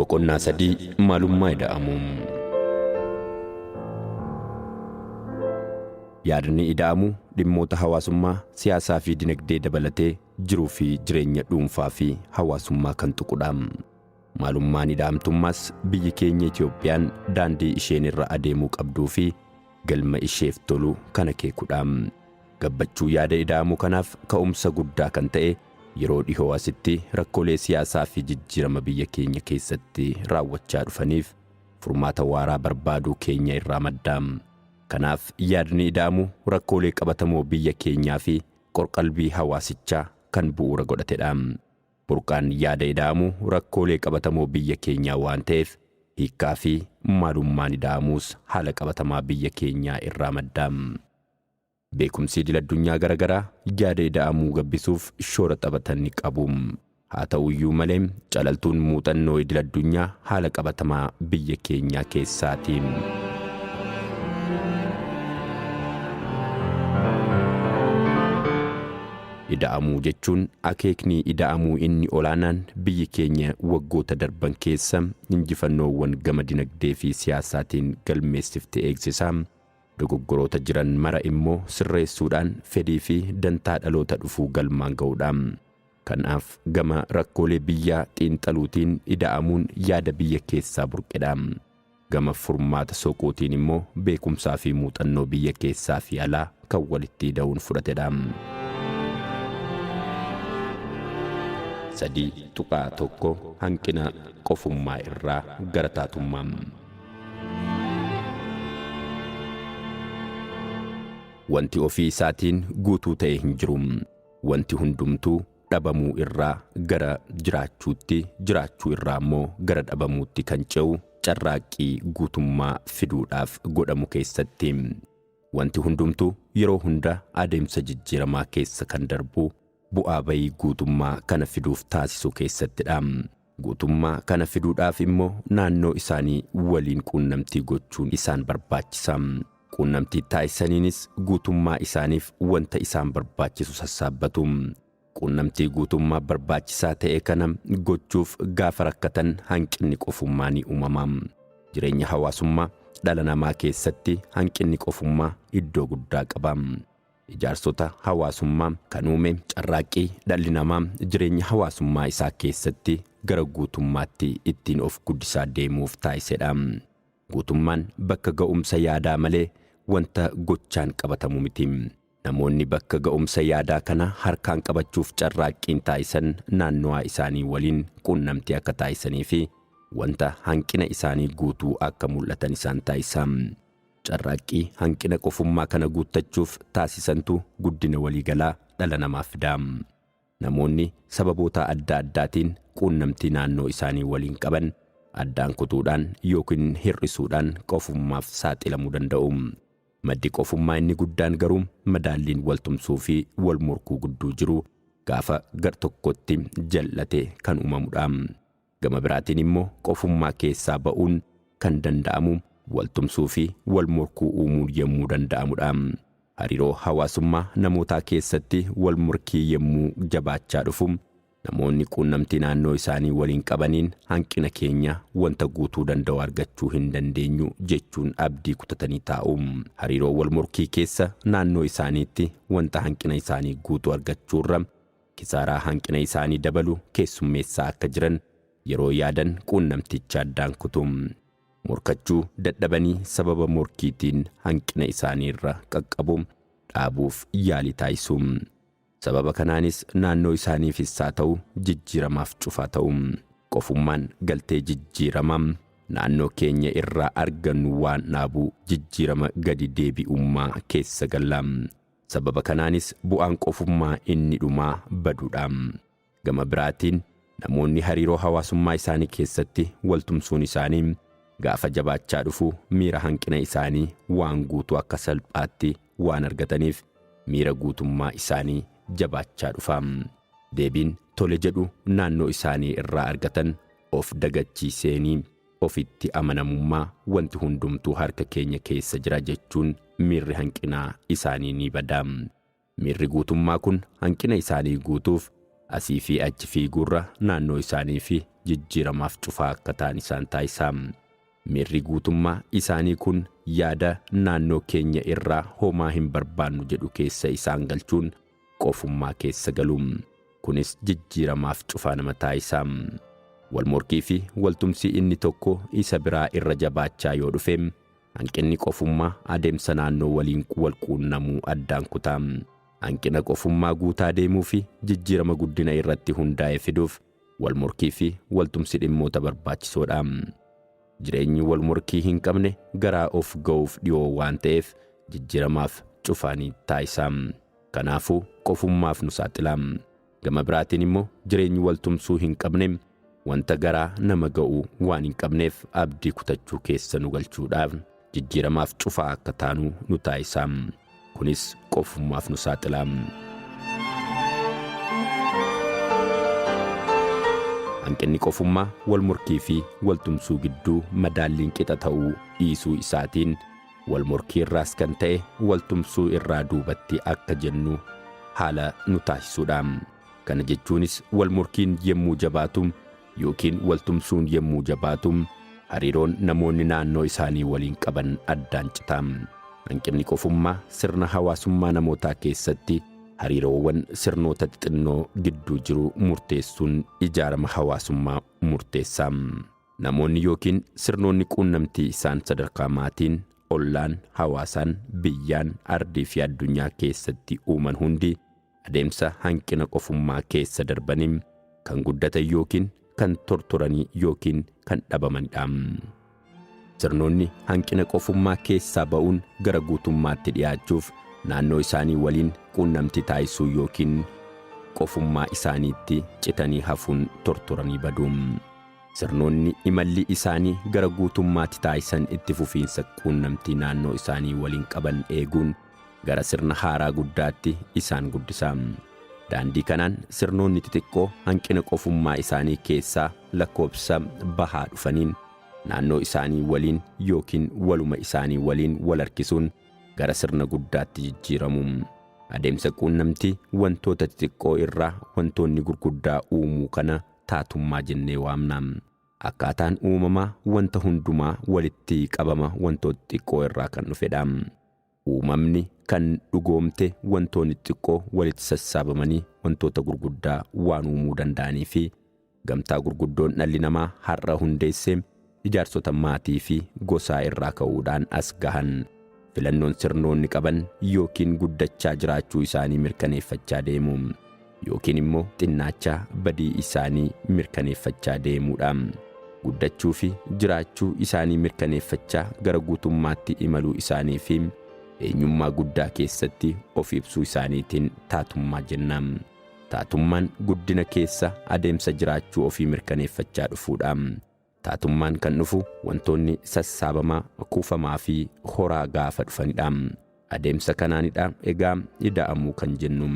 Boqonnaa 3 maalummaa ida'amuu. Yaadni ida'amuu dhimmoota hawaasummaa, siyaasaa fi dinagdee dabalatee jiruu fi jireenya dhuunfaa fi hawaasummaa kan tuqudha. Maalummaan ida'amtummaas biyyi keenya Itoophiyaan daandii isheen irra adeemuu qabduu fi galma isheef tolu kan akeekudha. Gabbachuu yaada ida'amuu kanaaf ka'umsa guddaa kan ta'e yeroo dhihoo asitti rakkoolee siyaasaa fi jijjiirama biyya keenya keessatti raawwachaa dhufaniif furmaata waaraa barbaaduu keenya irraa madda. Kanaaf yaadni ida'amuu rakkoolee qabatamoo biyya keenyaa fi qorqalbii hawaasichaa kan bu'uura godhatedha. Burqaan yaada ida'amuu rakkoolee qabatamoo biyya keenyaa waan ta'eef hiikkaa fi maalummaan ida'amuus haala qabatamaa biyya keenyaa irraa madda. Beekumsi idil-addunyaa garagaraa yaada ida'amuu gabbisuuf shoora taphatan ni qabu. Haa ta'uyyuu malee calaltuun muuxannoo idil-addunyaa haala qabatamaa biyya keenyaa keessaatiin. Ida'amuu jechuun akeekni ida'amuu inni olaanaan biyyi keenya waggoota darban keessa injifannoowwan gama dinagdee fi siyaasaatiin galmeessifte eegsisa. Dogoggoroota jiran mara immoo sirreessuudhaan fedhii fi dantaa dhaloota dhufuu galmaan ga'uudha. Kanaaf gama rakkoolee biyyaa xiinxaluutiin ida'amuun yaada biyya keessaa burqedha. Gama furmaata soquutiin immoo beekumsaa fi muuxannoo biyya keessaa fi alaa kan walitti ida'uun fudhatedha. 3.1 Hanqina qofummaa irraa gara taatummaa. Wanti ofii isaatiin guutuu ta'e hin jiru. Wanti hundumtuu dhabamuu irraa gara jiraachuutti, jiraachuu irraa immoo gara dhabamuutti kan ce'u carraaqqii guutummaa fiduudhaaf godhamu keessatti. Wanti hundumtuu yeroo hunda adeemsa jijjiiramaa keessa kan darbu bu'aa bayii guutummaa kana fiduuf taasisu keessattidha. Guutummaa kana fiduudhaaf immoo naannoo isaanii waliin quunnamtii gochuun isaan barbaachisa. Quunnamtii taasisaniinis guutummaa isaaniif wanta isaan barbaachisu sassaabbatu. Quunnamtii guutummaa barbaachisaa ta'e kana gochuuf gaafa rakkatan hanqinni qofummaa ni uumama. Jireenya hawaasummaa dhala namaa keessatti hanqinni qofummaa iddoo guddaa qaba. Ijaarsota hawaasummaa kan uume carraaqqii dhalli namaa jireenya hawaasummaa isaa keessatti gara guutummaatti ittiin of guddisaa deemuuf taasisedha. Guutummaan bakka ga'umsa yaadaa malee wanta gochaan qabatamu miti. Namoonni bakka ga'umsa yaadaa kana harkaan qabachuuf carraaqqiin taasisan naannoo isaanii waliin quunnamtii akka taasisanii fi wanta hanqina isaanii guutuu akka mul'atan isaan taasisa. Carraaqqii hanqina qofummaa kana guuttachuuf taasisantu guddina waliigalaa dhala namaaf fida. Namoonni sababoota adda addaatiin quunnamtii naannoo isaanii waliin qaban addaan kutuudhaan yookiin hir'isuudhaan qofummaaf saaxilamuu danda'u. Maddi qofummaa inni guddaan garuu madaalliin waltumsuu fi wal morkuu gudduu jiru gaafa gar tokkotti jal'ate kan uumamudha. Gama biraatiin immoo qofummaa keessaa ba'uun kan danda'amu waltumsuu fi wal morkuu uumuu yommuu danda'amudha. Hariiroo hawaasummaa namootaa keessatti wal morkii yommuu jabaachaa dhufu namoonni quunnamtii naannoo isaanii waliin qabaniin hanqina keenya wanta guutuu danda'u argachuu hin dandeenyu jechuun abdii kutatanii taa'u. Hariiroo wal morkii keessa naannoo isaaniitti wanta hanqina isaanii guutuu argachuurra kisaaraa hanqina isaanii dabalu keessummeessaa akka jiran yeroo yaadan quunnamticha addaan kutu. Morkachuu dadhabanii sababa morkiitiin hanqina isaanii irra qaqqabu dhaabuuf yaalii taasisu. Sababa kanaanis naannoo isaaniifis haa ta'u jijjiiramaaf cufaa ta'u. Qofummaan galtee jijjiiramaa naannoo keenya irraa argannu waan dhaabuu jijjiirama gadi deebi'ummaa keessa galla. Sababa kanaanis bu'aan qofummaa inni dhumaa baduudha. Gama biraatiin namoonni hariiroo hawaasummaa isaanii keessatti waltumsuun isaanii gaafa jabaachaa dhufu miira hanqina isaanii waan guutuu akka salphaatti waan argataniif miira guutummaa isaanii jabaachaa dhufa. Deebiin tole jedhu naannoo isaanii irraa argatan of dagachiisanii ofitti amanamummaa wanti hundumtuu harka keenya keessa jira jechuun miirri hanqinaa isaanii ni bada. Miirri guutummaa kun hanqina isaanii guutuuf asii fi achi fiiguurra naannoo isaanii fi jijjiiramaaf cufaa akka ta'an isaan taasisa. Miirri guutummaa isaanii kun yaada naannoo keenya irraa homaa hin barbaannu jedhu keessa isaan galchuun qofummaa keessa galu. Kunis jijjiiramaaf cufaa nama taasisa. Walmorkii fi waltumsi inni tokko isa biraa irra jabaachaa yoo dhufe hanqinni qofummaa adeemsa naannoo waliin wal quunnamuu addaan kutaa. Hanqina qofummaa guutaa deemuu fi jijjiirama guddina irratti hundaa'e fiduuf walmorkii fi waltumsi dhimmoota barbaachisoodha. Jireenyi walmorkii hin qabne garaa of ga'uuf dhiyoo waan ta'eef jijjiiramaaf cufaanii taasisa. Kanaafuu qofummaaf nu saaxila. Gama biraatiin immoo jireenyi waltumsuu hin qabne wanta garaa nama ga'u waan hin qabneef abdii kutachuu keessa nu galchuudhaaf jijjiiramaaf cufaa akka taanu nu taasisa. Kunis qofummaaf nu saaxila. Hanqinni qofummaa walmorkii fi waltumsuu gidduu madaalliin qixa ta'uu dhiisuu isaatiin walmorkii irraas kan ta'e waltumsuu irraa duubatti akka jennu haala nu taasisuudha. Kana jechuunis walmorkiin yemmuu jabaatu yookiin waltumsuun yemmuu jabaatu hariiroon namoonni naannoo isaanii waliin qaban addaan cita. Hanqinni qofummaa sirna hawaasummaa namootaa keessatti hariiroowwan sirnoota xixinnoo gidduu jiru murteessuun ijaarama hawaasummaa murteessa. Namoonni yookiin sirnoonni quunnamtii isaan sadarkaa maatiin, ollaan, hawaasaan, biyyaan, ardii fi addunyaa keessatti uuman hundi adeemsa hanqina qofummaa keessa darbanii kan guddatan yookiin kan tortoranii yookiin kan dhabamanidha. Sirnoonni hanqina qofummaa keessaa ba'uun gara guutummaatti dhiyaachuuf naannoo isaanii waliin quunnamtii taasisuu yookiin qofummaa isaaniitti citanii hafuun tortoranii badu. Sirnoonni imalli isaanii gara guutummaatti taasisan itti fufiinsa quunnamtii naannoo isaanii waliin qaban eeguun gara sirna haaraa guddaatti isaan guddisa. Daandii kanaan sirnoonni xixiqqoo hanqina qofummaa isaanii keessaa lakkoobsa bahaa dhufaniin naannoo isaanii waliin yookiin waluma isaanii waliin wal harkisuun gara sirna guddaatti jijjiiramu. Adeemsa quunnamtii wantoota xixiqqoo irraa wantoonni gurguddaa uumuu kana taatummaa jennee waamna. Akkaataan uumamaa wanta hundumaa walitti qabama wantoota xixiqqoo irraa kan dhufedha. Uumamni kan dhugoomte wantoonni xixiqqoo walitti sassaabamanii wantoota gurguddaa waan uumuu danda'anii fi gamtaa gurguddoon dhalli namaa har'a hundeesse ijaarsota maatii fi gosaa irraa ka'uudhaan as gahan. Filannoon sirnoonni qaban yookiin guddachaa jiraachuu isaanii mirkaneeffachaa deemu yookiin immoo xinnaachaa badii isaanii mirkaneeffachaa deemuudha. Guddachuu fi jiraachuu isaanii mirkaneeffachaa gara guutummaatti imaluu isaanii fi eenyummaa guddaa keessatti of ibsuu isaaniitiin taatummaa jenna. Taatummaan guddina keessa adeemsa jiraachuu ofii mirkaneeffachaa dhufuudha. Taatummaan kan dhufu wantoonni sassaabamaa, kuufamaa fi horaa gaafa dhufanidha. Adeemsa kanaanidha egaa ida'amuu kan jennu.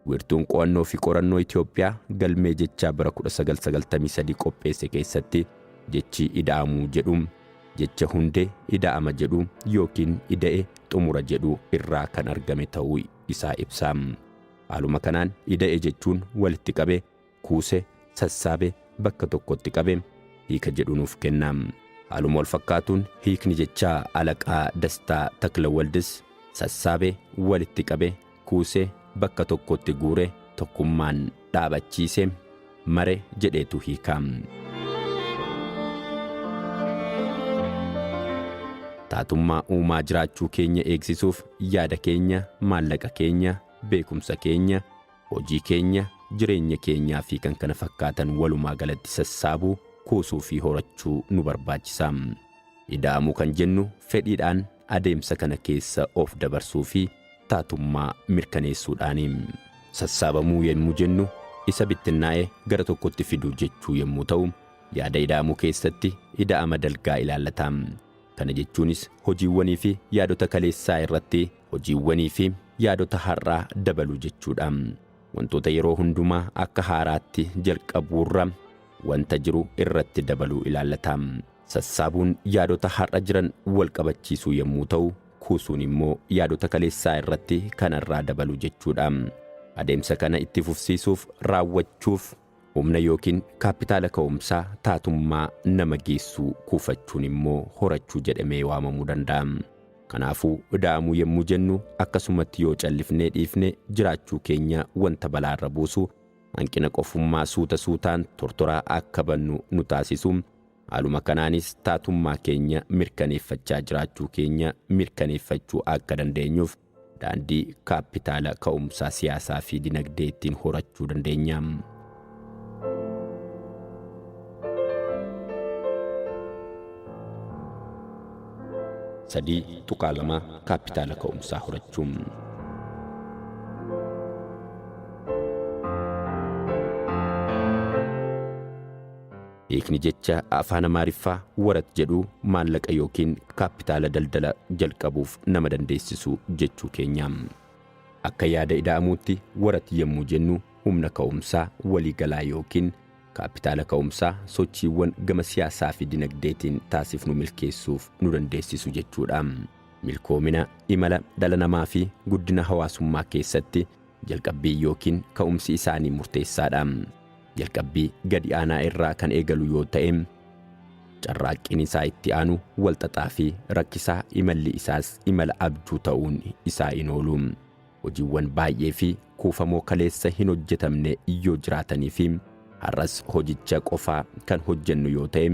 Wiirtuun qo'annoo fi qorannoo Itoophiyaa galmee jechaa bara 1993 qopheesse keessatti jechi ida'amuu jedhu jecha hundee ida'ama jedhu yookiin ida'e xumura jedhu irraa kan argame ta'uu isaa ibsa. Haaluma kanaan ida'e jechuun walitti qabe, kuuse, sassaabe, bakka tokkotti qabe hiika jedhu nuuf kenna. Haaluma wal fakkaatuun hiikni jechaa Alaqaa Dastaa Taklawaldis sassaabe, walitti qabe, kuuse, bakka tokkotti guure, tokkummaan dhaabachiise, mare jedheetu hiika. Taatummaa uumaa jiraachuu keenya eegsisuuf yaada keenya, maallaqa keenya, beekumsa keenya, hojii keenya, jireenya keenyaa fi kan kana fakkaatan walumaa galatti sassaabuu, kuusuu fi horachuu nu barbaachisa. Ida'amuu kan jennu fedhiidhaan adeemsa kana keessa of dabarsuu fi taatummaa mirkaneessuudhaani. Sassaabamuu yemmuu jennu isa bittinnaa'ee gara tokkotti fiduu jechuu yemmuu ta'u, yaada ida'amuu keessatti ida'ama dalgaa ilaallata. Kana jechuunis hojiiwwanii fi yaadota kaleessaa irratti hojiiwwanii fi yaadota har'aa dabaluu jechuudha. Wantoota yeroo hundumaa akka haaraatti jalqabuurra wanta jiru irratti dabaluu ilaallata. Sassaabuun yaadota har'a jiran wal qabachiisuu yemmuu ta'u, kuusuun immoo yaadota kaleessaa irratti kanarraa dabaluu jechuudha. Adeemsa kana itti fufsiisuuf raawwachuuf humna yookiin kaapitaala ka'umsaa taatummaa nama geessuu kuufachuun immoo horachuu jedhamee waamamuu danda'a. Kanaafuu ida'amuu yommuu jennu akkasumatti yoo callifnee dhiifne jiraachuu keenya wanta balaarra buusu hanqina qofummaa suuta suutaan tortoraa akka bannu nu taasisu. Haaluma kanaanis taatummaa keenya mirkaneeffachaa jiraachuu keenya mirkaneeffachuu akka dandeenyuuf daandii kaapitaala ka'umsaa siyaasaa fi dinagdee ittiin horachuu dandeenya. Sadii tuqaalama kaapitaala ka'umsaa horachuun. Hiikni jecha afaan Amaariffaa warat jedhu maallaqa yookiin kaapitaala daldala jalqabuuf nama dandeessisu jechuu keenya. Akka yaada ida'amuutti warat yommuu jennu humna ka'umsaa waliigalaa yookiin kaapitaala ka'umsaa sochiiwwan gama siyaasaa fi dinagdeetiin taasifnu milkeessuuf nu dandeessisu jechuudha. Milkoomina imala dhala namaa fi guddina hawaasummaa keessatti jalqabbii yookiin ka'umsi isaanii murteessaadha. Jalqabbii gadi aanaa irraa kan eegalu yoo ta'e carraaqqiin isaa itti aanu walxaxaa fi rakkisaa imalli isaas imala abjuu ta'uun isaa hin oolu. Hojiiwwan baay'ee fi kuufamoo kaleessa hin hojjetamne yoo jiraatanii fi har'as hojicha qofaa kan hojjennu yoo ta'e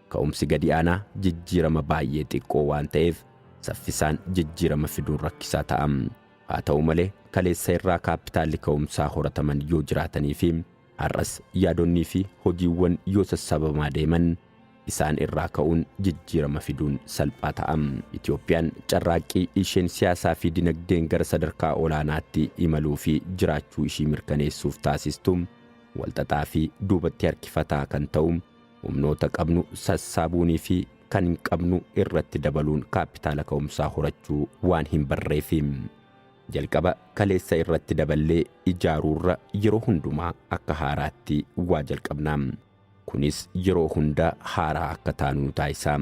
ka'umsi gadi aanaa jijjiirama baay'ee xiqqoo waan ta'eef saffisaan jijjiirama fiduun rakkisaa ta'a. Haa ta'u malee kaleessa irraa kaapitaalli ka'umsaa horataman yoo jiraatanii fi har'as yaadonnii fi hojiiwwan yoo sassabamaa deeman isaan irraa ka'uun jijjiirama fiduun salphaa ta'a. Itoophiyaan carraaqqii isheen siyaasaa fi dinagdeen gara sadarkaa olaanaatti imaluu fi jiraachuu ishii mirkaneessuuf taasistu walxaxaa fi duubatti harkifataa kan ta'u humnoota qabnu sassaabuunii fi kan hin qabnu irratti dabaluun kaapitaala ka'umsaa horachuu waan hin barreefi. Jalqaba kaleessa irratti daballee ijaaruurra yeroo hundumaa akka haaraatti waa jalqabna. Kunis yeroo hunda haaraa akka taanu nu taasisa.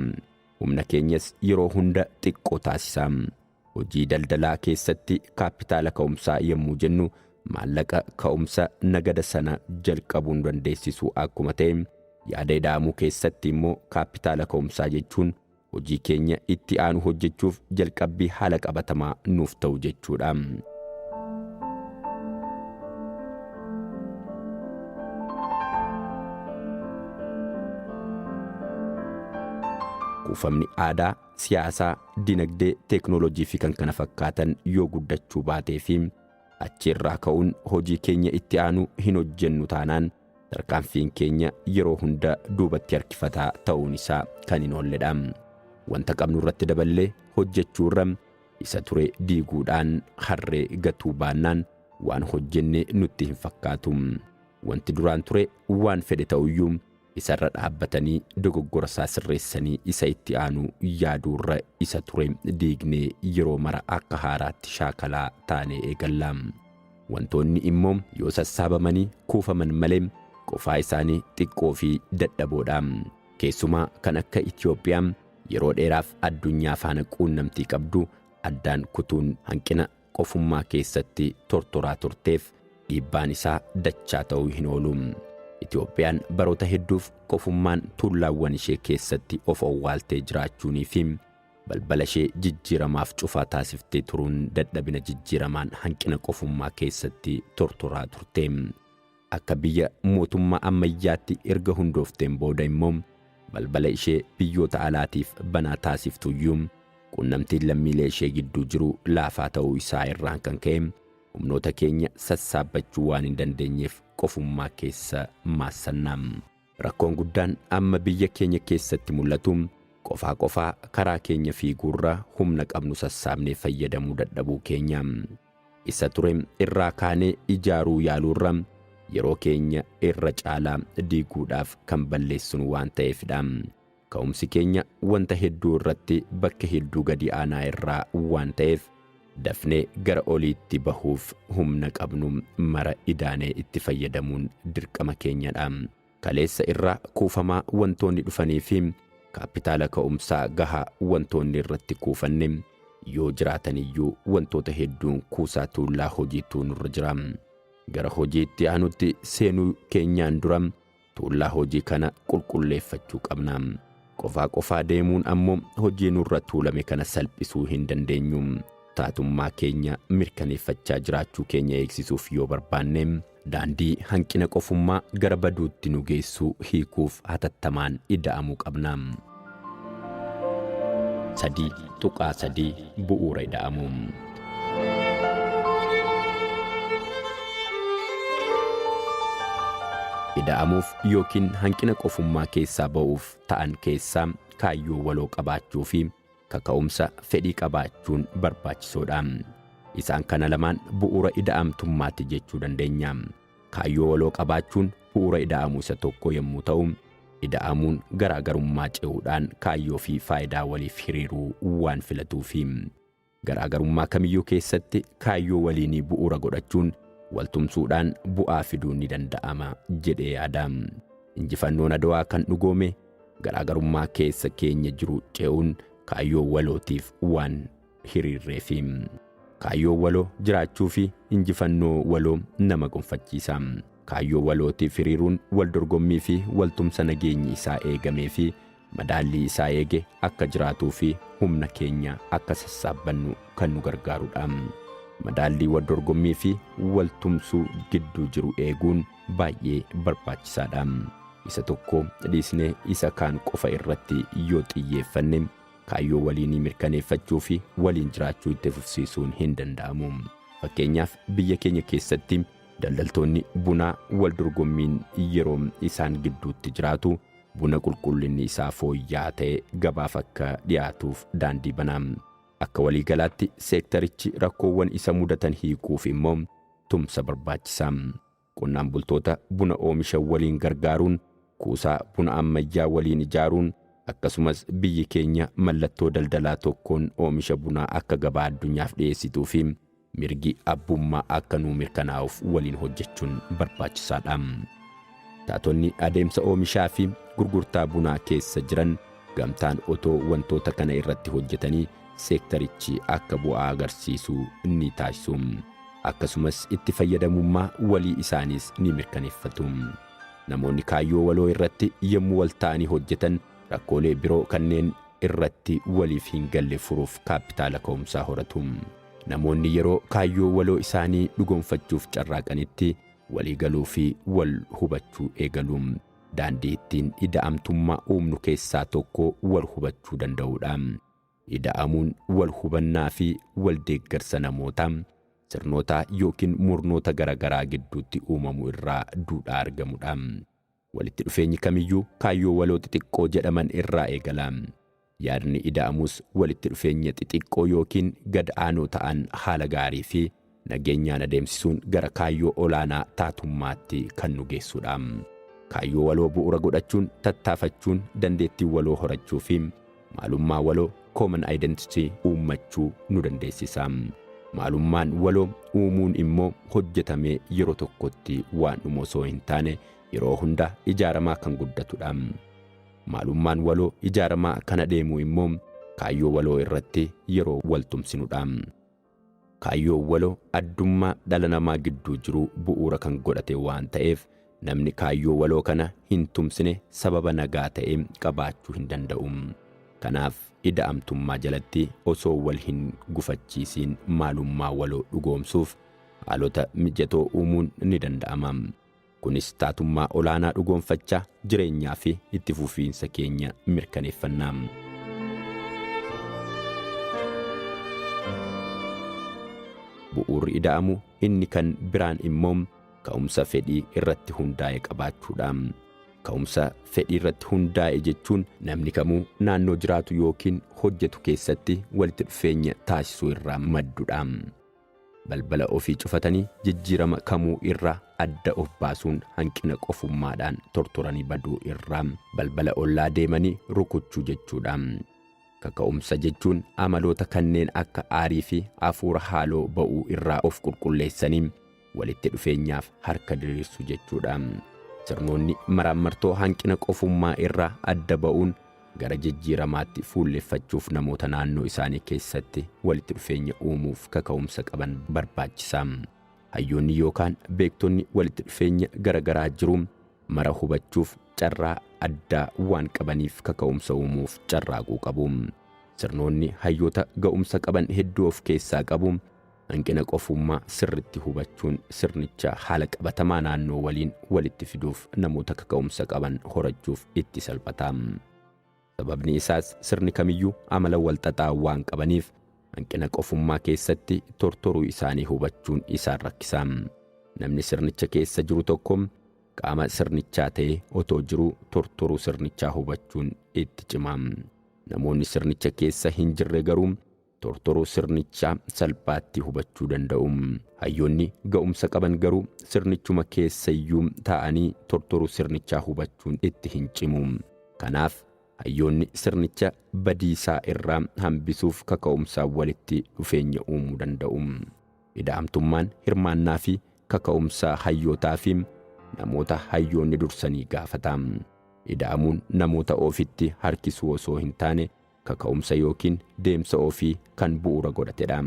Humna keenyas yeroo hunda xiqqoo taasisa. Hojii daldalaa keessatti kaapitaala ka'umsaa yommuu jennu maallaqa ka'umsa nagada sana jalqabuun dandeessisu akkuma ta'e yaada ida'amuu keessatti immoo kaapitaala ka'umsaa jechuun hojii keenya itti aanu hojjechuuf jalqabbii haala qabatamaa nuuf ta'u jechuudha. Kuufamni aadaa, siyaasaa, dinagdee, teeknooloojii fi kan kana fakkaatan yoo guddachuu baatee fi achi irraa ka'uun hojii keenya itti aanu hin hojjennu taanaan tarkaanfiin keenya yeroo hunda duubatti harkifataa ta'uun isaa kan hin oolledha. Wanta qabnu irratti daballee hojjechuurra isa ture diiguudhaan harree gatuu baannaan waan hojjenne nutti hin fakkaatu. Wanti duraan ture waan fedhe ta'uyyuu isarra dhaabbatanii dogoggora isaa sirreessanii isa itti aanu yaaduurra isa ture diignee yeroo mara akka haaraatti shaakalaa taanee eegalla. Wantoonni immoo yoo sassaabamanii kuufaman malee qofaa isaanii xiqqoo fi dadhaboodha. Keessumaa kan akka Itoophiyaa yeroo dheeraaf addunyaa faana quunnamtii qabdu addaan kutuun hanqina qofummaa keessatti tortoraa turteef dhiibbaan isaa dachaa ta'uu hin oolu. Itoophiyaan baroota hedduuf qofummaan tuullaawwan ishee keessatti of owwaaltee jiraachuunii fi balbala ishee jijjiiramaaf cufaa taasiftee turuun dadhabina jijjiiramaan hanqina qofummaa keessatti tortoraa turte. Akka biyya mootummaa ammayyaatti erga hundoofteen booda immoo balbala ishee biyyoota alaatiif banaa taasiftuyyuu quunnamtiin lammiilee ishee gidduu jiru laafaa ta'uu isaa irraan kan ka'e humnoota keenya sassaabbachuu waan hin dandeenyeef qofummaa keessa maassannaa. Rakkoon guddaan amma biyya keenya keessatti mul'atu qofaa karaa keenya fiiguurra humna qabnu sassaabnee fayyadamuu dadhabuu keenya. Isa ture irraa kaanee ijaaruu yaaluurra yeroo keenya irra caalaa diiguudhaaf kan balleessinu waan ta'eefidha. Ka'umsi keenya wanta hedduu irratti bakka hedduu gadi aanaa irraa waan ta'eef dafnee gara oliitti bahuuf humna qabnu mara idaanee itti fayyadamuun dirqama keenyadha. Kaleessa irraa kuufamaa wantoonni dhufanii fi kaapitaala ka'umsaa gahaa wantoonni irratti kuufanne yoo jiraataniyyuu wantoota hedduun kuusaa tuullaa hojiitu nurra jira. Gara hojiitti aanutti seenuu keenyaan dura tuullaa hojii kana qulqulleeffachuu qabna. Qofaa deemuun ammoo hojii nurra tuulame kana salphisuu hin dandeenyu. Taatummaa keenya mirkaneeffachaa jiraachuu keenya eegsisuuf yoo barbaanne daandii hanqina qofummaa gara baduutti nu geessuu hiikuuf hatattamaan ida'amuu qabna. 3.3 Bu'uura ida'amuu. Ida'amuuf yookiin hanqina qofummaa keessaa ba'uuf ta'an keessaa kaayyoo waloo qabaachuu fi kaka'umsa fedhii qabaachuun barbaachisoodha. Isaan kana lamaan bu'uura ida'amtummaatti jechuu dandeenya. Kaayyoo waloo qabaachuun bu'uura ida'amuu isa tokko yommuu ta'u, ida'amuun garaagarummaa ce'uudhaan kaayyoo fi faayidaa waliif hiriiruu waan filatuufi. Garaagarummaa kamiyyuu keessatti kaayyoo waliinii bu'uura godhachuun waltumsuudhaan bu'aa fiduu ni danda'ama jedhee yaada. Injifannoon Adawaa kan dhugoome garaagarummaa keessa keenya jiru ce'uun kaayyoo walootiif waan hiriirreefi. Kaayyoo waloo jiraachuu fi injifannoo waloo nama gonfachiisa. Kaayyoo walootiif hiriiruun wal dorgommii fi waltumsa nageenyi isaa eegamee fi madaallii isaa eege akka jiraatuu fi humna keenya akka sassaabbannu kan nu gargaarudha. Madaallii wal dorgommii fi waltumsuu gidduu jiru eeguun baay'ee barbaachisaadha. Isa tokko dhiisnee isa kaan qofa irratti yoo xiyyeeffanne kaayyoo waliinii mirkaneeffachuu fi waliin jiraachuu itti fufsiisuun hin danda'amu. Fakkeenyaaf biyya keenya keessatti daldaltoonni bunaa wal dorgommiin yeroo isaan gidduutti jiraatu buna qulqullinni isaa fooyya'aa ta'e gabaaf akka dhiyaatuuf daandii banaa. Akka waliigalaatti seektarichi rakkoowwan isa mudatan hiikuuf immoo tumsa barbaachisaa. Qonnaan bultoota buna oomishan waliin gargaaruun, kuusaa buna ammayyaa waliin ijaaruun, akkasumas biyyi keenya mallattoo daldalaa tokkoon oomisha bunaa akka gabaa addunyaaf dhiyeessituu fi mirgi abbummaa akka nuu mirkanaa'uuf waliin hojjechuun barbaachisaadha. Taatonni adeemsa oomishaa fi gurgurtaa bunaa keessa jiran gamtaan otoo wantoota kana irratti hojjetanii seektarichi akka bu'aa agarsiisuu ni taasisu. Akkasumas itti fayyadamummaa walii isaaniis ni mirkaneeffatu. Namoonni kaayyoo waloo irratti yommuu wal ta'anii hojjetan rakkoolee biroo kanneen irratti waliif hin galle furuuf kaapitaala ka'umsaa horatu. Namoonni yeroo kaayyoo waloo isaanii dhugoomfachuuf carraaqanitti walii galuu fi wal hubachuu eegalu. Daandii ittiin ida'amtummaa uumnu keessaa tokko wal hubachuu danda'uudha. Ida'amuun wal hubannaa fi wal deeggarsa namootaa, sirnoota yookiin murnoota garagaraa gidduutti uumamu irraa duudhaa argamudha. Walitti dhufeenyi kamiyyuu kaayyoo waloo xixiqqoo jedhaman irraa eegala. Yaadni ida'amuus walitti dhufeenya xixiqqoo yookiin gad aanoo ta'an haala gaarii fi nageenyaan adeemsisuun gara kaayyoo olaanaa taatummaatti kan nu geessudha. Kaayyoo waloo bu'uura godhachuun tattaafachuun dandeettii waloo horachuu fi maalummaa waloo common identity uummachuu nu dandeessisa. Maalummaan waloo uumuun immoo hojjetamee yeroo tokkotti waan dhumu osoo hin taane yeroo hunda ijaaramaa kan guddatudha. Maalummaan waloo ijaaramaa kan adeemu immoo kaayyoo waloo irratti yeroo waltumsinudha. Kaayyoo waloo addummaa dhala namaa gidduu jiru bu'uura kan godhate waan ta'eef namni kaayyoo waloo kana hin tumsine sababa nagaa ta'e qabaachuu hin danda'u. Kanaaf ida'amtummaa jalatti osoo wal hin gufachiisiin maalummaa waloo dhugoomsuuf haalota mijatoo uumuun ni danda'ama. Kunis taatummaa olaanaa dhugoomfachaa jireenyaa fi itti fufiinsa keenya mirkaneeffannaa. Bu'uurri ida'amu inni kan biraan immoo ka'umsa fedhii irratti hundaa'e qabaachuudha. Ka'umsa fedhii irratti hundaa'e jechuun namni kamuu naannoo jiraatu yookiin hojjetu keessatti walitti dhufeenya taasisuu irraa madduudha. Balbala ofii cufatanii jijjiirama kamuu irraa adda of baasuun hanqina qofummaadhaan tortoranii baduu irraa balbala ollaa deemanii rukuchuu jechuudha. Kaka'umsa jechuun amaloota kanneen akka aarii fi hafuura haaloo ba'uu irraa of qulqulleessanii walitti dhufeenyaaf harka diriirsuu jechuudha. Sirnoonni maraamartoo hanqina qofummaa irraa adda ba'uun gara jijjiiramaatti fuulleffachuuf namoota naannoo isaanii keessatti walitti dhufeenya uumuuf kaka'umsa qaban barbaachisaa. hayyoonni yookaan beektonni walitti dhufeenya garagaraa jiru mara hubachuuf carraa addaa waan qabaniif kaka'umsa uumuuf carraaquu qabu. Sirnoonni hayyoota ga'umsa qaban hedduu of keessaa qabu. Hanqina qofummaa sirritti hubachuun sirnicha haala qabatamaa naannoo waliin walitti fiduuf namoota kaka'umsa qaban horachuuf itti salphata. Sababni isaas sirni kamiyyuu amala walxaxaa waan qabaniif hanqina qofummaa keessatti tortoruu isaanii hubachuun isaan rakkisa. Namni sirnicha keessa jiru tokko qaama sirnichaa ta'ee otoo jiruu tortoruu sirnichaa hubachuun itti cima. Namoonni sirnicha keessa hin jirre garuu tortoruu sirnichaa salphaatti hubachuu danda'u. Hayyoonni ga'umsa qaban garuu sirnichuma keessa iyyuu ta'anii tortoruu sirnichaa hubachuun itti hin cimu. Kanaaf hayyoonni sirnicha badiisaa irraa hambisuuf kaka'umsaa walitti dhufeenya uumuu danda'u. Ida'amtummaan hirmaannaa fi kaka'umsaa hayyootaa fi namoota hayyoonni dursanii gaafata. Ida'amuun namoota ofitti harkisuu osoo hin taane kaka'umsa yookiin deemsa ofii kan bu'uura godhatedha.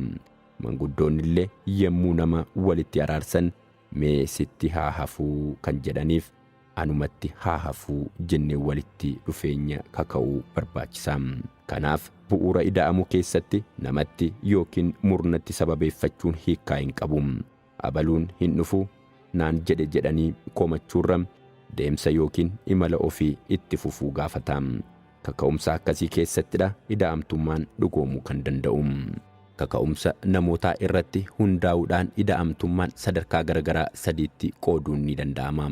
Manguddoonni illee yemmuu nama walitti araarsan mee sitti haa hafuu kan jedhaniif anumatti haa hafuu jennee walitti dhufeenya kaka'uu barbaachisa. Kanaaf bu'uura ida'amuu keessatti namatti yookiin murnatti sababeeffachuun hiikkaa hin qabu. Abaluun hin dhufu naan jedhe jedhanii komachuurra deemsa yookiin imala ofii itti fufuu gaafata. Kaka'umsa akkasii keessattidha ida'amtummaan dhugoomuu kan danda'u. Kaka'umsa namootaa irratti hundaa'uudhaan ida'amtummaan sadarkaa garagaraa sadiitti qooduun ni danda'ama.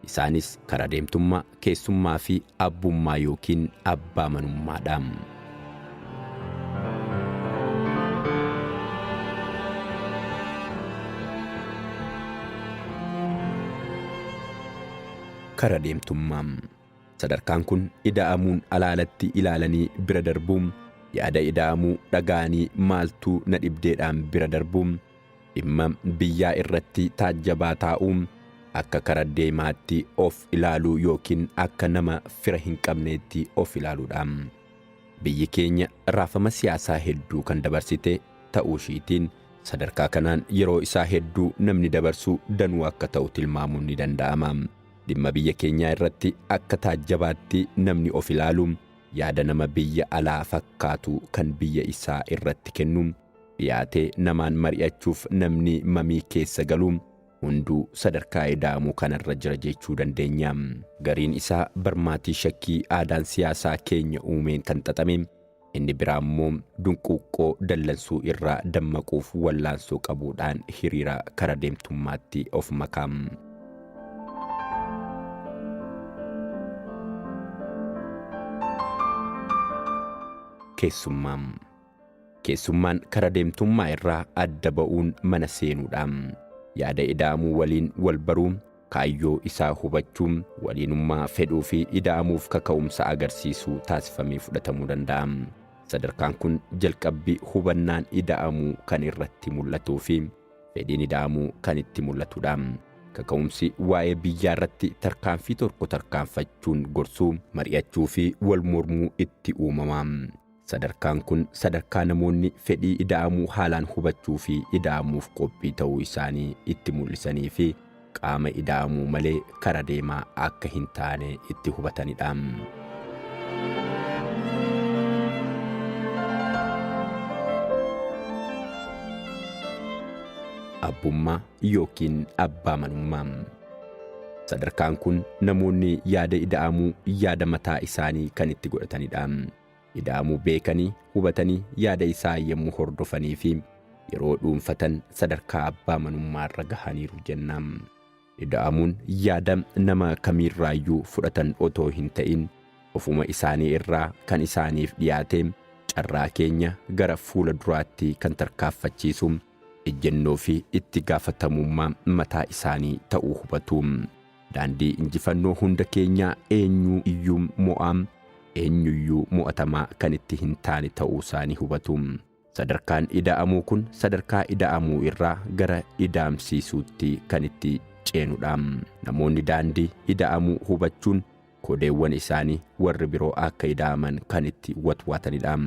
Isaanis karaa deemtummaa, keessummaa fi abbummaa yookiin abbaa manummaadha. Karaa deemtummaa. Sadarkaan kun ida'amuun alaalatti ilaalanii bira darbuun yaada ida'amuu dhaga'anii maaltu na dhibdeedhaan bira darbuun dhimma biyyaa irratti taajjabaa taa'uun akka karaa deemaatti of ilaaluu yookiin akka nama fira hin qabneetti of ilaaluudha. Biyyi keenya raafama siyaasaa hedduu kan dabarsite ta'uu ishiitiin sadarkaa kanaan yeroo isaa hedduu namni dabarsuu danuu akka ta'u tilmaamuun ni danda'ama. Dhimma biyya keenyaa irratti akka taajjabaatti namni of ilaalu yaada nama biyya alaa fakkaatu kan biyya isaa irratti kennu dhiyaatee namaan mari'achuuf namni mamii keessa galu hunduu sadarkaa ida'amuu kanarra jira jechuu dandeenya. Gariin isaa barmaatii shakkii aadaan siyaasaa keenya uumeen kan xaxame, inni biraa immoo dunquuqqoo dallansuu irraa dammaquuf wallaansoo qabuudhaan hiriira karaa deemtummaatti of makaam. Keessummaan karaa deemtummaa irraa adda ba'uun mana seenuudha. Yaada ida'amuu waliin wal baruu, kaayyoo isaa hubachuu, waliinummaa fedhuu fi ida'amuuf kaka'umsa agarsiisuu taasifamee fudhatamuu danda'a. Sadarkaan kun jalqabbii hubannaan ida'amuu kan irratti mul'atuu fi fedhiin ida'amuu kan itti mul'atudha. Kaka'umsi waa'ee biyyaa irratti tarkaanfii tokko tarkaanfachuun gorsuu, mari'achuu fi wal mormuu itti uumama. Sadarkaan kun sadarkaa namoonni fedhii ida'amuu haalaan hubachuu fi ida'amuuf qophii ta'uu isaanii itti mul'isanii fi qaama ida'amuu malee karaa deemaa akka hin taane itti hubatanidha. Abbummaa yookiin abbaa manummaa. Sadarkaan kun namoonni yaada ida'amuu yaada mataa isaanii kan itti godhatanidha. Ida'amuu beekanii hubatanii yaada isaa yemmuu hordofanii fi yeroo dhuunfatan sadarkaa abbaa manummaa irra gahaniiru jennaan. Ida'amuun yaada nama kamiirraayyuu fudhatan otoo hin ta'in ofuma isaanii irraa kan isaaniif dhiyaate carraa keenya gara fuula duraatti kan tarkaanfachiisu ejjennoo fi itti gaafatamummaa mataa isaanii ta'uu hubatu. Daandii injifannoo hunda keenyaa eenyu iyyuu mo'am, eenyuyyuu mo'atamaa kan itti hin taane ta'uu isaanii hubatu. Sadarkaan ida'amuu kun sadarkaa ida'amuu irraa gara ida'amsiisuutti kan itti ceenudha. Namoonni daandii ida'amuu hubachuun kodeewwan isaanii warri biroo akka ida'aman kan itti watwaatanidha.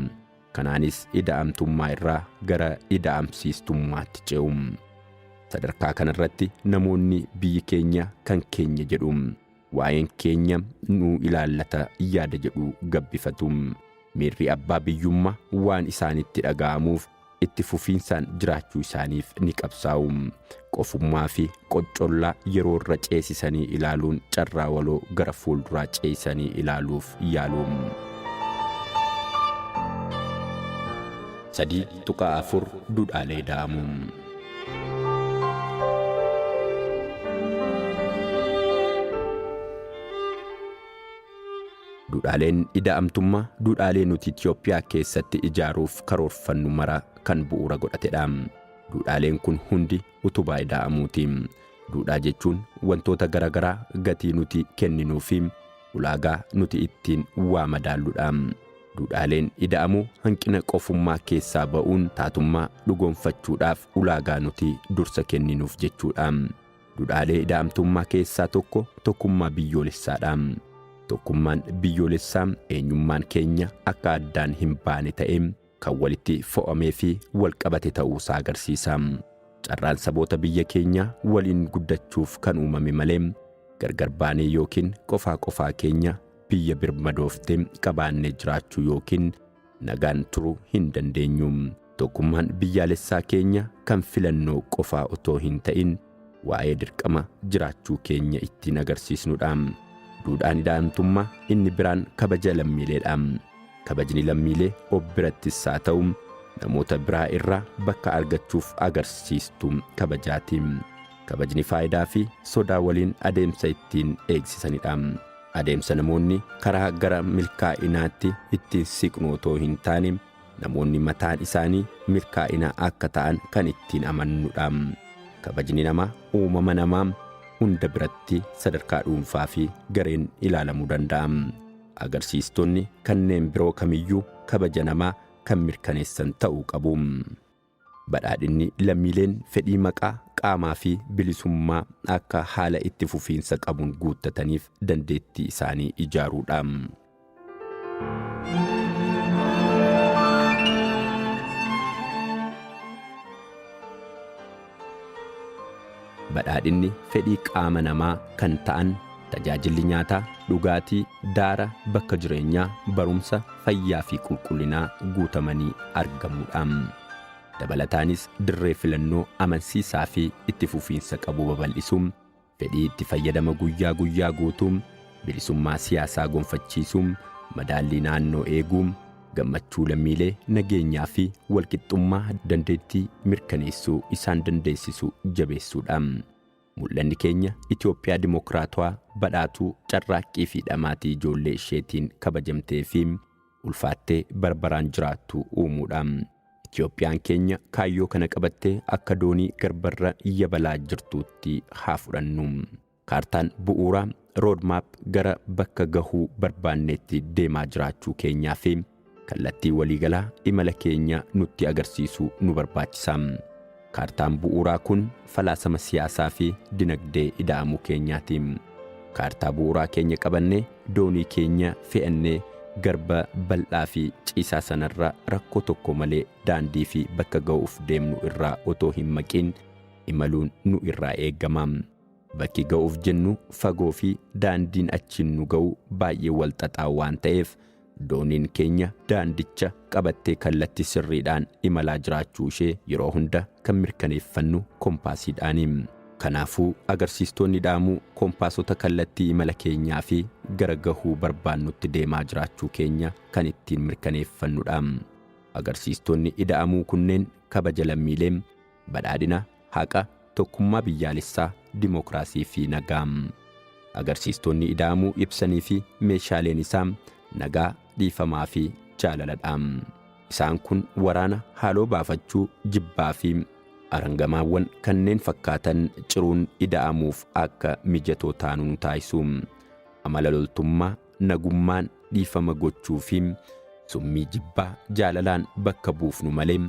Kanaanis ida'amtummaa irraa gara ida'amsiistummaatti ce'u. Sadarkaa kanarratti namoonni biyyi keenya kan keenya jedhu waa'een keenya nu ilaallata yaada jedhu gabbifatu. Miirri abbaa biyyummaa waan isaanitti dhaga'amuuf itti fufiinsaan jiraachuu isaaniif ni qabsaa'u. Qofummaa fi qoccollaa yeroo irra ceesisanii ilaaluun carraa waloo gara fuulduraa ceesisanii ilaaluuf yaalu. 3.4 Duudhaalee ida'amuu. Duudhaaleen ida'amtummaa duudhaalee nuti Itoophiyaa keessatti ijaaruuf karoorfannu mara kan bu'uura godhatedha. Duudhaaleen kun hundi utubaa ida'amuuti. Duudhaa jechuun wantoota garaagaraa gatii nuti kenninuu fi ulaagaa nuti ittiin waa madaalluudha. Duudhaaleen ida'amuu hanqina qofummaa keessaa ba'uun taatummaa dhugoonfachuudhaaf ulaagaa nuti dursa kenninuuf jechuudha. Duudhaalee ida'amtummaa keessaa tokko tokkummaa biyyoolessaadha. Tokkummaan biyyoolessaa eenyummaan keenya akka addaan hin baane ta'e kan walitti fo'amee fi walqabate ta'uusaa agarsiisa. Carraan saboota biyya keenya waliin guddachuuf kan uumame malee gargar baanee yookiin qofaa keenya biyya birmadooftee qabaannee jiraachuu yookiin nagaan turuu hin dandeenyu. Tokkummaan biyyaalessaa keenya kan filannoo qofaa otoo hin ta'in waa'ee dirqama jiraachuu keenya ittiin agarsiisnudha. Duudhaan ida'amtummaa inni biraan kabaja lammiileedha. Kabajni lammiilee of birattis haa ta'u namoota biraa irraa bakka argachuuf agarsiistuu kabajaati. Kabajni faayidaa fi sodaa waliin adeemsa ittiin eegsisanidha. Adeemsa namoonni karaa gara milkaa'inaatti ittiin siqnu otoo hin taane namoonni mataan isaanii milkaa'ina akka ta'an kan ittiin amannudha. Kabajni namaa uumama namaa hunda biratti sadarkaa dhuunfaa fi gareen ilaalamuu danda'a. Agarsiistonni kanneen biroo kamiyyuu kabaja namaa kan mirkaneessan ta'uu qabu. Badhaadhinni lammiileen fedhii maqaa qaamaa fi bilisummaa akka haala itti fufiinsa qabuun guuttataniif dandeettii isaanii ijaaruudha. Badhaadhinni fedhii qaama namaa kan ta'an tajaajilli nyaataa, dhugaatii, daara, bakka jireenyaa, barumsa, fayyaa fi qulqullinaa guutamanii argamuudha. Dabalataanis dirree filannoo amansiisaa fi itti fufiinsa qabu babal'isuun fedhii itti fayyadama guyyaa guyyaa guutuun bilisummaa siyaasaa gonfachiisuun madaallii naannoo eeguun gammachuu lammiilee nageenyaa fi walqixxummaa dandeettii mirkaneessuu isaan dandeessisu jabeessuudha. Mul'anni keenya Itoophiyaa dimokiraatawaa badhaatuu carraaqqii fi dhamaatii ijoollee isheetiin kabajamtee fi ulfaattee barbaraan jiraattu uumuudha. Itoophiyaan keenya kaayyoo kana qabattee akka doonii garbarra yabalaa jirtuutti haa fudhannu. Kaartaan bu'uuraa roodmaap gara bakka gahuu barbaanneetti deemaa jiraachuu keenyaa fi kallattii waliigalaa imala keenya nutti agarsiisuu nu barbaachisa. Kaartaan bu'uuraa kun falaasama siyaasaa fi dinagdee ida'amuu keenyaati. Kaartaa bu'uuraa keenya qabannee doonii keenya fe'annee garba bal'aa fi ciisaa sanarra rakkoo tokko malee daandii fi bakka ga'uuf deemnu irraa otoo hin maqin imaluun nu irraa eegama. Bakki ga'uuf jennu fagoo fi daandiin achiin nu ga'u baay'ee wal xaxaa waan ta'eef dooniin keenya daandicha qabattee kallattii sirriidhaan imalaa jiraachuu ishee yeroo hunda kan mirkaneeffannu kompaasiidhaani. Kanaafuu agarsiistonni ida'amuu kompaasota kallattii imala keenyaa fi gara gahuu barbaannutti deemaa jiraachuu keenya kan ittiin mirkaneeffannudha. Agarsiistonni ida'amuu kunneen kabaja lammiilee, badhaadhina, haqa, tokkummaa biyyaalessaa, dimokiraasii fi nagaa. Agarsiistonni ida'amuu ibsanii fi meeshaaleen isaa nagaa, dhiifamaa fi jaalaladha. Isaan kun waraana haaloo baafachuu, jibbaa fi arangamaawwan kanneen fakkaatan ciruun ida'amuuf akka mijatoo taanu nu taasisu. Amala loltummaa, nagummaan dhiifama gochuu fi summii jibbaa jaalalaan bakka buufnu malee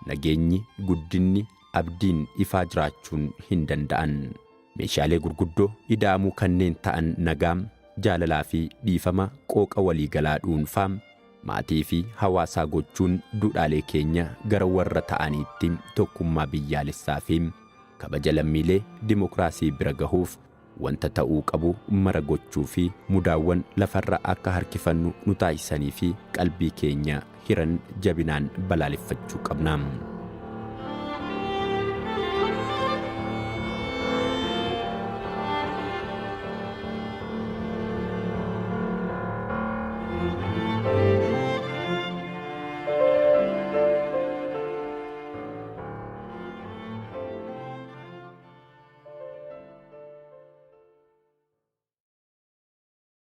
nageenyi, guddinni, abdiin ifaa jiraachuun hin danda'an. Meeshaalee gurguddoo ida'amuu kanneen ta'an nagaa, jaalalaa fi dhiifama qooqa waliigalaa dhuunfaa, maatii fi hawaasaa gochuun duudhaalee keenya gara warra ta'aniitti tokkummaa biyyaalessaa fi kabaja lammiilee dimokiraasii bira gahuuf wanta ta'uu qabu mara gochuu fi mudaawwan lafarra akka harkifannu nu taasisanii fi qalbii keenya hiran jabinaan balaaleffachuu qabna.